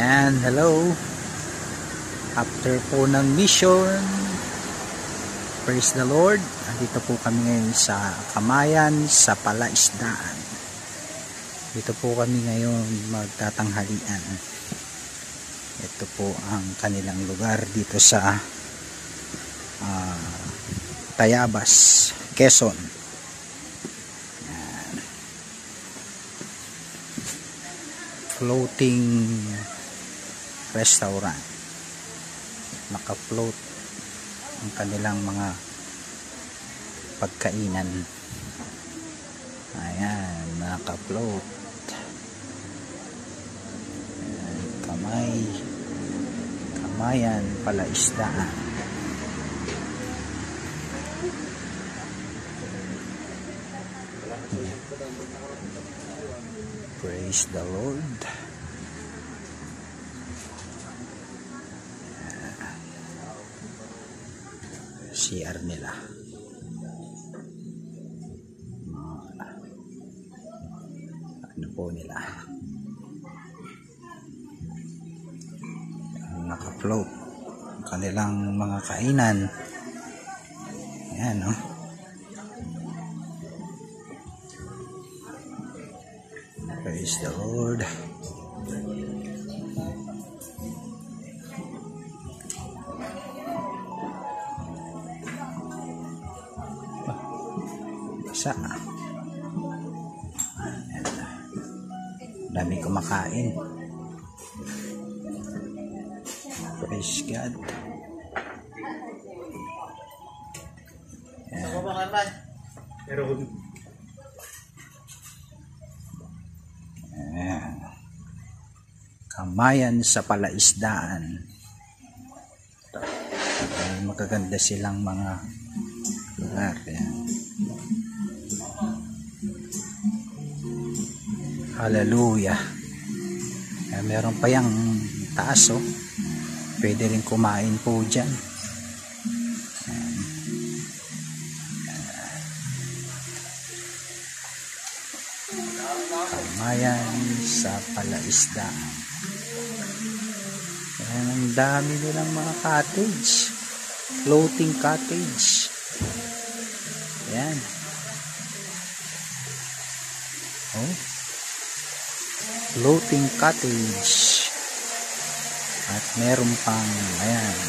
Ayan, hello. After po ng mission, praise the Lord. Dito po kami ngayon sa Kamayan sa Palaisdaan. Dito po kami ngayon magtatanghalian. Ito po ang kanilang lugar dito sa Tayabas, Quezon. Ayan. Floating restaurant. Naka-float ang kanilang mga pagkainan. Ayan, naka-float. Ayan, Kamayan Palaisdaan. Praise the Lord. CR nila. Ano po nila? Naka-float ang kanilang mga kainan. Ayan, no? Praise the Lord. Basa. Dami kumakain. Praise God. Ayan. Kamayan sa Palaisdaan. Magaganda silang mga lugar. Ayan. Hallelujah. Meron pa yung taas, oh. Pwede rin kumain po dyan. Kamayan sa Palaisdaan. Ayan, ang dami nilang mga cottage. Floating cottage. Ayan. Oh. Floating cottage. At meron pang, ayan,